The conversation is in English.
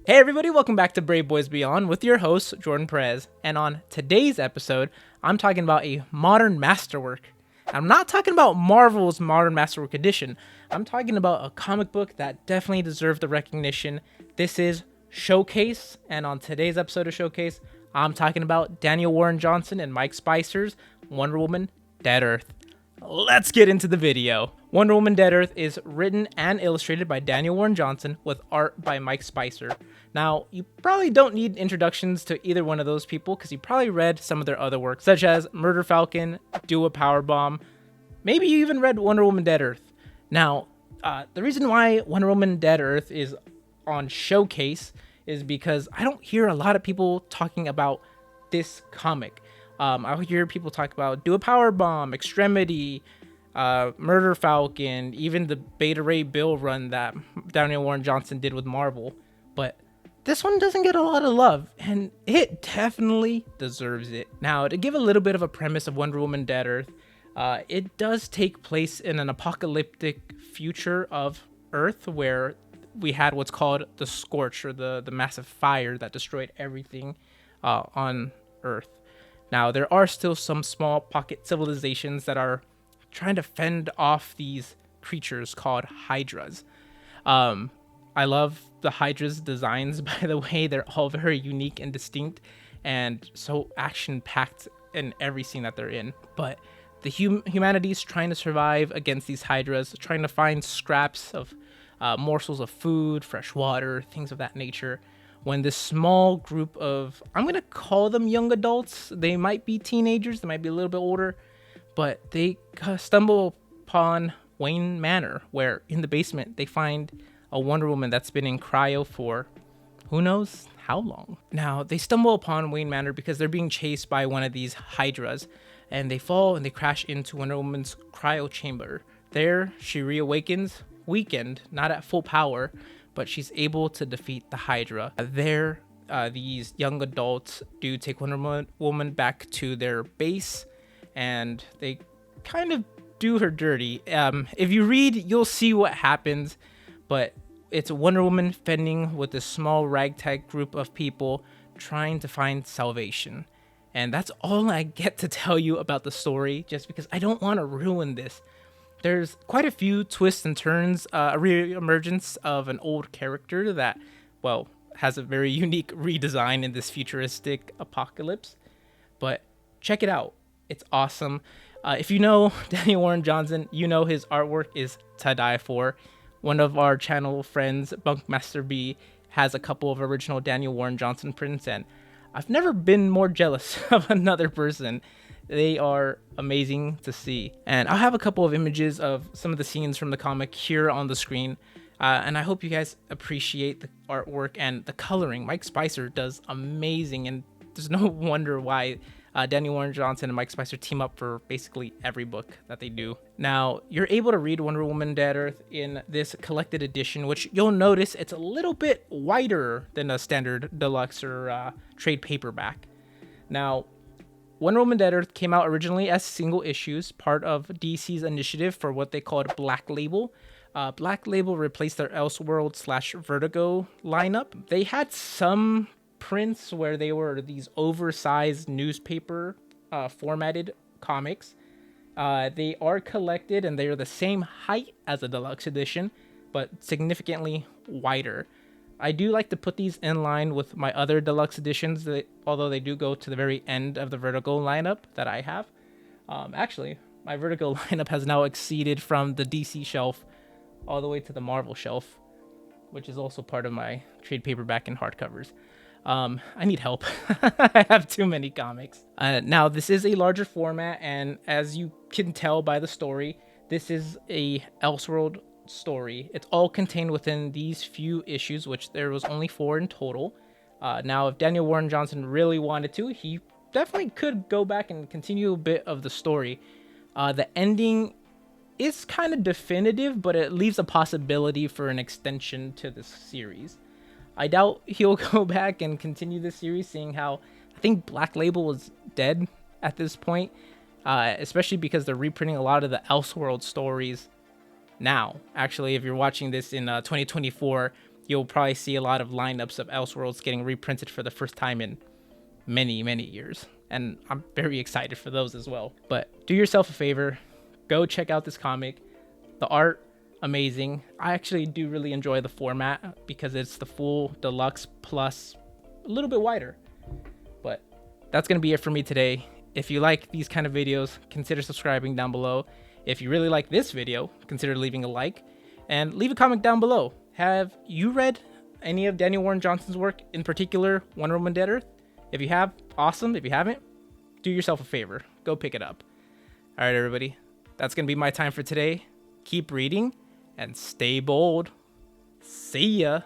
Hey everybody, welcome back to Brave Boys Beyond with your host, Jordan Perez. And on today's episode, I'm talking about a modern masterwork. I'm not talking about Marvel's Modern Masterwork Edition. I'm talking about a comic book that definitely deserved the recognition. This is Showcase, and on today's episode of Showcase, I'm talking about Daniel Warren Johnson and Mike Spicer's Wonder Woman Dead Earth. Let's get into the video. Wonder Woman Dead Earth is written and illustrated by Daniel Warren Johnson with art by Mike Spicer. Now, you probably don't need introductions to either one of those people because you probably read some of their other work, such as Murder Falcon, Do a Powerbomb. Maybe you even read Wonder Woman Dead Earth. Now, the reason why Wonder Woman Dead Earth is on Showcase is because I don't hear a lot of people talking about this comic. I hear people talk about Do a Powerbomb, Extremity, Murder Falcon, even the Beta Ray Bill run that Daniel Warren Johnson did with Marvel. But this one doesn't get a lot of love, and it definitely deserves it. Now, to give a little bit of a premise of Wonder Woman Dead Earth, it does take place in an apocalyptic future of Earth where we had what's called the Scorch, or the massive fire that destroyed everything on Earth. Now, there are still some small pocket civilizations that are trying to fend off these creatures called Hydras. I love the Hydra's designs, by the way. They're all very unique and distinct and so action-packed in every scene that they're in. But the humanity's trying to survive against these Hydras, trying to find scraps of morsels of food, fresh water, things of that nature, when this small group of, I'm going to call them young adults, they might be teenagers, they might be a little bit older, but they stumble upon Wayne Manor, where in the basement they find a Wonder Woman that's been in cryo for who knows how long. Now, they stumble upon Wayne Manor because they're being chased by one of these Hydras, and they fall and they crash into Wonder Woman's cryo chamber. There, she reawakens, weakened, not at full power, but she's able to defeat the Hydra. There, these young adults do take Wonder Woman back to their base, and they kind of do her dirty. If you read, you'll see what happens, but it's Wonder Woman fending with this small ragtag group of people trying to find salvation. And that's all I get to tell you about the story, just because I don't want to ruin this. There's quite a few twists and turns, a re-emergence of an old character that, well, has a very unique redesign in this futuristic apocalypse. But check it out. It's awesome. If you know Daniel Warren Johnson, you know his artwork is to die for. One of our channel friends, Bunkmaster B, has a couple of original Daniel Warren Johnson prints, and I've never been more jealous of another person. They are amazing to see. And I'll have a couple of images of some of the scenes from the comic here on the screen. And I hope you guys appreciate the artwork and the coloring. Mike Spicer does amazing, and there's no wonder why Daniel Warren Johnson and Mike Spicer team up for basically every book that they do. Now, you're able to read Wonder Woman Dead Earth in this collected edition, which you'll notice it's a little bit wider than a standard deluxe or trade paperback. Now, Wonder Woman Dead Earth came out originally as single issues, part of DC's initiative for what they called Black Label. Black Label replaced their Elseworld/Vertigo lineup. They had some prints where they were these oversized newspaper formatted comics. They are collected and they are the same height as a deluxe edition, but significantly wider. I do like to put these in line with my other deluxe editions, although they do go to the very end of the Vertigo lineup that I have. Actually, my Vertigo lineup has now exceeded from the DC shelf all the way to the Marvel shelf, which is also part of my trade paperback and hardcovers. I need help. I have too many comics. Now, this is a larger format, and as you can tell by the story, this is a Elseworld story. It's all contained within these few issues, which there was only 4 in total. Now, if Daniel Warren Johnson really wanted to, he definitely could go back and continue a bit of the story. The ending is kind of definitive, but it leaves a possibility for an extension to this series. I doubt he'll go back and continue this series, seeing how I think Black Label is dead at this point, especially because they're reprinting a lot of the Elseworld stories now. Actually, if you're watching this in 2024, you'll probably see a lot of lineups of Elseworlds getting reprinted for the first time in many, many years. And I'm very excited for those as well. But do yourself a favor, go check out this comic. The art, amazing. I actually do really enjoy the format because it's the full deluxe plus a little bit wider. But that's going to be it for me today. If you like these kind of videos, consider subscribing down below. If you really like this video, consider leaving a like and leave a comment down below. Have you read any of Daniel Warren Johnson's work, in particular Wonder Woman Dead Earth? If you have, awesome. If you haven't, do yourself a favor. Go pick it up. All right, everybody. That's going to be my time for today. Keep reading and stay bold. See ya.